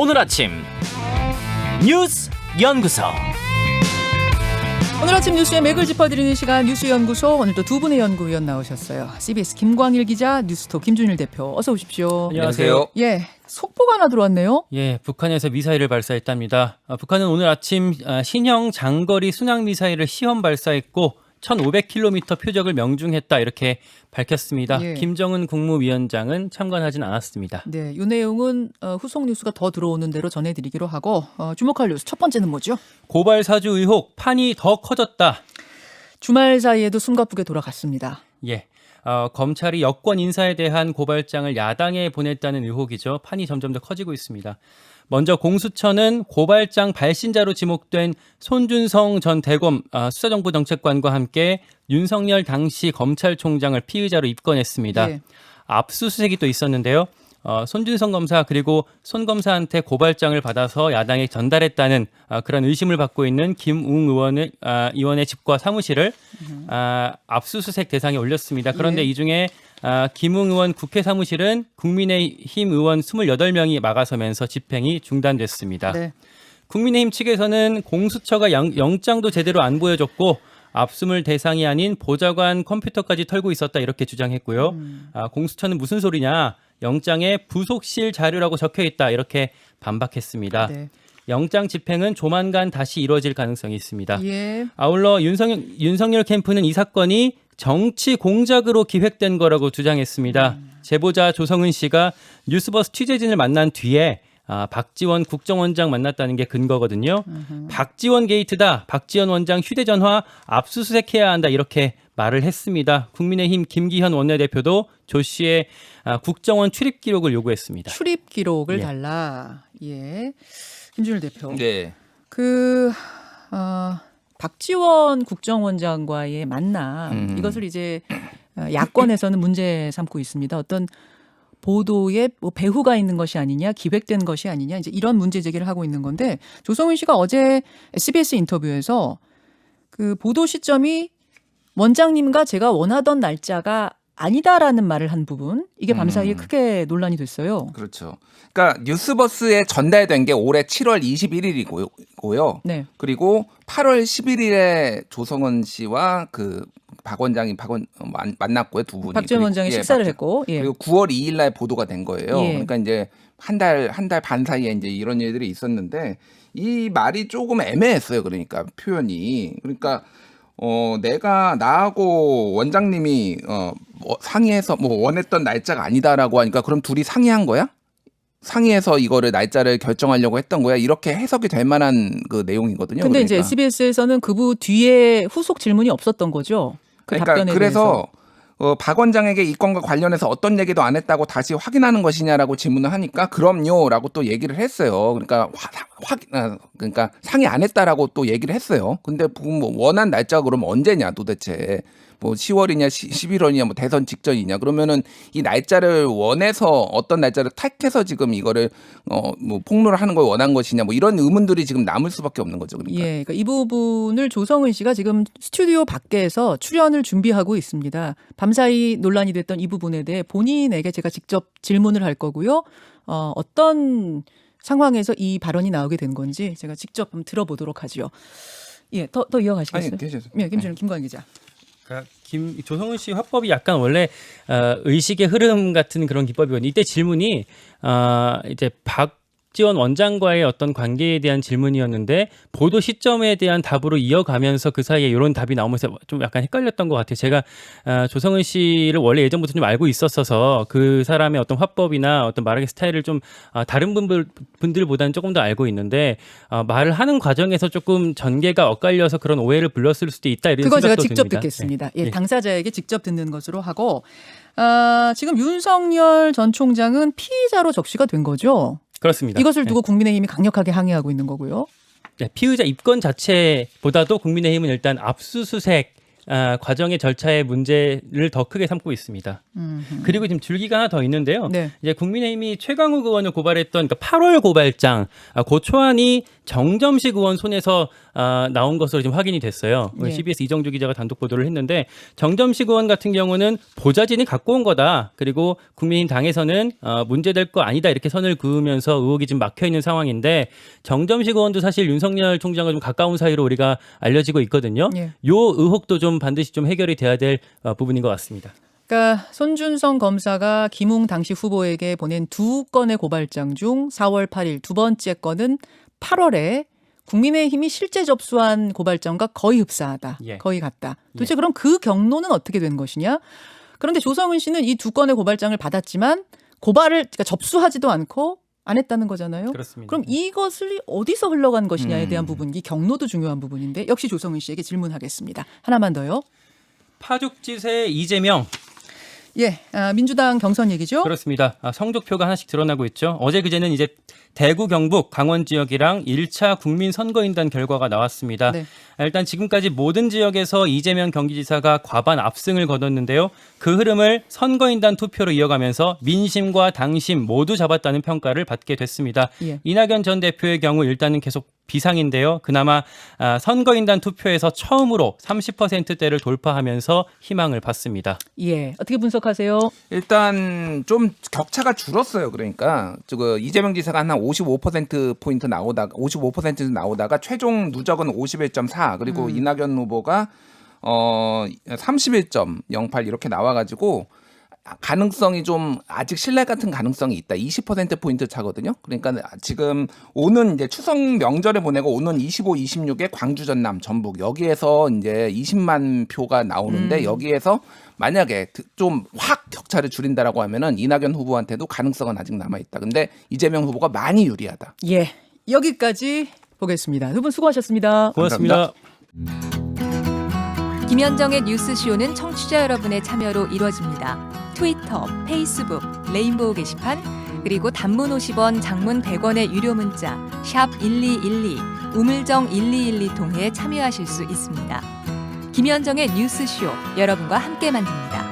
오늘 아침 뉴스 연구소. 오늘 아침 뉴스의 맥을 짚어드리는 시간 뉴스연구소. 오늘도 두 분의 연구위원 나오셨어요. CBS 김광일 기자, 뉴스톱 김준일 대표. 어서 오십시오. 안녕하세요. 예, 속보가 하나 들어왔네요. 예, 북한에서 미사일을 발사했답니다. 북한은 오늘 아침 신형 장거리 순항 미사일을 시험 발사했고 1,500km 표적을 명중했다 이렇게 밝혔습니다. 예. 김정은 국무위원장은 참관하진 않았습니다. 네, 이 내용은 후속 뉴스가 더 들어오는 대로 전해드리기로 하고 주목할 뉴스 첫 번째는 뭐죠? 고발 사주 의혹 판이 더 커졌다. 주말 사이에도 숨가쁘게 돌아갔습니다. 예. 검찰이 여권 인사에 대한 고발장을 야당에 보냈다는 의혹이죠. 판이 점점 더 커지고 있습니다. 먼저 공수처는 고발장 발신자로 지목된 손준성 전 대검 수사정보정책관과 함께 윤석열 당시 검찰총장을 피의자로 입건했습니다. 예. 압수수색이 또 있었는데요. 손준성 검사 그리고 손 검사한테 고발장을 받아서 야당에 전달했다는 그런 의심을 받고 있는 김웅 의원의 집과 사무실을 압수수색 대상에 올렸습니다. 그런데 예. 이 중에 김웅 의원 국회 사무실은 국민의힘 의원 28명이 막아서면서 집행이 중단됐습니다. 네. 국민의힘 측에서는 공수처가 영장도 제대로 안 보여줬고 압수물 대상이 아닌 보좌관 컴퓨터까지 털고 있었다 이렇게 주장했고요. 공수처는 무슨 소리냐? 영장에 부속실 자료라고 적혀있다 이렇게 반박했습니다. 네. 영장 집행은 조만간 다시 이루어질 가능성이 있습니다. 예. 아울러 윤석열 캠프는 이 사건이 정치 공작으로 기획된 거라고 주장했습니다. 제보자 조성은 씨가 뉴스버스 취재진을 만난 뒤에 박지원 국정원장 만났다는 게 근거거든요. 박지원 게이트다. 박지원 원장 휴대전화 압수수색해야 한다. 이렇게 말을 했습니다. 국민의힘 김기현 원내대표도 조 씨의 국정원 출입 기록을 요구했습니다. 출입 기록을 예. 달라. 예. 김준일 대표. 네. 박지원 국정원장과의 만남 이것을 이제 야권에서는 문제 삼고 있습니다. 어떤 보도에 뭐 배후가 있는 것이 아니냐, 기획된 것이 아니냐, 이제 이런 문제 제기를 하고 있는 건데 조성은 씨가 어제 SBS 인터뷰에서 그 보도 시점이 원장님과 제가 원하던 날짜가 아니다라는 말을 한 부분, 이게 밤사이에 크게 논란이 됐어요. 그렇죠. 그러니까 뉴스버스에 전달된 게 올해 7월 21일이고요. 네. 그리고 8월 11일에 조성은 씨와 그 박 원장이 만났고요. 두 분이. 박지원 원장이 식사를 했고, 예. 그리고 9월 2일 날 보도가 된 거예요. 예. 그러니까 이제 한 달 반 사이에 이제 이런 일들이 있었는데 이 말이 조금 애매했어요. 그러니까 표현이. 그러니까 내가 나하고 원장님이 상의해서 뭐 원했던 날짜가 아니다라고 하니까 그럼 둘이 상의한 거야? 상의해서 이거를 날짜를 결정하려고 했던 거야? 이렇게 해석이 될 만한 그 내용이거든요. 근데 그러니까. 이제 SBS에서는 그부 뒤에 후속 질문이 없었던 거죠. 그 그러니까 답변에 그래서 대해서. 박 원장에게 이 건과 관련해서 어떤 얘기도 안 했다고 다시 확인하는 것이냐라고 질문을 하니까 그럼요라고 또 얘기를 했어요. 그러니까 그러니까 상의 안 했다라고 또 얘기를 했어요. 근데 뭐 원한 날짜가 그러면 언제냐 도대체. 뭐 10월이냐 11월이냐 뭐 대선 직전이냐 그러면은 이 날짜를 원해서 어떤 날짜를 택해서 지금 이거를 뭐 폭로를 하는 걸 원한 것이냐 뭐 이런 의문들이 지금 남을 수밖에 없는 거죠. 그러니까. 예, 그러니까 이 부분을 조성은 씨가 지금 스튜디오 밖에서 출연을 준비하고 있습니다. 밤사이 논란이 됐던 이 부분에 대해 본인에게 제가 직접 질문을 할 거고요. 어떤 상황에서 이 발언이 나오게 된 건지 제가 직접 한번 들어보도록 하죠. 예, 더 이어가시겠어요? 아니, 되죠. 예, 김준일 김광희 기자. 조성은 씨 화법이 약간 원래 의식의 흐름 같은 그런 기법이거든요. 이때 질문이 이제 박지원 원장과의 어떤 관계에 대한 질문이었는데 보도 시점에 대한 답으로 이어가면서 그 사이에 이런 답이 나오면서 좀 약간 헷갈렸던 것 같아요. 제가 조성은 씨를 원래 예전부터 좀 알고 있었어서 그 사람의 어떤 화법이나 어떤 말하기 스타일을 좀 다른 분들보다는 조금 더 알고 있는데 말을 하는 과정에서 조금 전개가 엇갈려서 그런 오해를 불렀을 수도 있다 이런 그거 제가 생각도 직접 듭니다. 듣겠습니다. 네. 예, 당사자에게 직접 듣는 것으로 하고 지금 윤석열 전 총장은 피의자로 적시가 된 거죠. 그렇습니다. 이것을 두고 국민의힘이 강력하게 항의하고 있는 거고요. 네, 피의자 입건 자체보다도 국민의힘은 일단 압수수색 과정의 절차의 문제를 더 크게 삼고 있습니다. 그리고 지금 줄기가 하나 더 있는데요. 네. 이제 국민의힘이 최강욱 의원을 고발했던 그러니까 8월 고발장 고초안이 정점식 의원 손에서 나온 것으로 지금 확인이 됐어요. 예. CBS 이정주 기자가 단독 보도를 했는데 정점식 의원 같은 경우는 보좌진이 갖고 온 거다. 그리고 국민의힘당에서는 문제될 거 아니다 이렇게 선을 그으면서 의혹이 지금 막혀 있는 상황인데 정점식 의원도 사실 윤석열 총장과 좀 가까운 사이로 우리가 알려지고 있거든요. 예. 요 의혹도 좀 반드시 좀 해결이 돼야 될 부분인 것 같습니다. 그러니까 손준성 검사가 김웅 당시 후보에게 보낸 2건의 고발장 중 4월 8일 두 번째 건은 8월에 국민의힘이 실제 접수한 고발장과 거의 흡사하다. 예. 거의 같다. 도대체 그럼 그 경로는 어떻게 된 것이냐? 그런데 조성은 씨는 이 2건의 고발장을 받았지만 고발을 그러니까 접수하지도 않고 안 했다는 거잖아요. 그렇습니다. 그럼 이것을 어디서 흘러간 것이냐에 대한 부분, 이 경로도 중요한 부분인데 역시 조성은 씨에게 질문하겠습니다. 하나만 더요. 파죽지세 이재명. 예, 민주당 경선 얘기죠. 그렇습니다. 성적표가 하나씩 드러나고 있죠. 어제 그제는 이제 대구, 경북, 강원 지역이랑 1차 국민 선거인단 결과가 나왔습니다. 네. 일단 지금까지 모든 지역에서 이재명 경기지사가 과반 압승을 거뒀는데요. 그 흐름을 선거인단 투표로 이어가면서 민심과 당심 모두 잡았다는 평가를 받게 됐습니다. 예. 이낙연 전 대표의 경우 일단은 계속 비상인데요. 그나마 선거인단 투표에서 처음으로 30%대를 돌파하면서 희망을 받습니다. 예, 어떻게 분석하세요? 일단 좀 격차가 줄었어요. 그러니까 이재명 지사가 한 55%포인트 나오다가 55% 나오다가 최종 누적은 51.4 그리고 이낙연 후보가 31.08 이렇게 나와가지고 가능성이 좀 아직 신뢰 같은 가능성이 있다. 20%포인트 차거든요. 그러니까 지금 오는 이제 추석 명절에 보내고 오는 25, 26에 광주, 전남, 전북 여기에서 이제 20만 표가 나오는데 여기에서 만약에 좀 확 격차를 줄인다라고 하면은 이낙연 후보한테도 가능성은 아직 남아 있다. 근데 이재명 후보가 많이 유리하다. 예, 여기까지 보겠습니다. 두 분 수고하셨습니다. 고맙습니다. 김현정의 뉴스쇼는 청취자 여러분의 참여로 이루어집니다. 트위터, 페이스북, 레인보우 게시판, 그리고 단문 50원, 장문 100원의 유료 문자 샵 1212, 우물정 1212 통해 참여하실 수 있습니다. 김현정의 뉴스쇼, 여러분과 함께 만듭니다.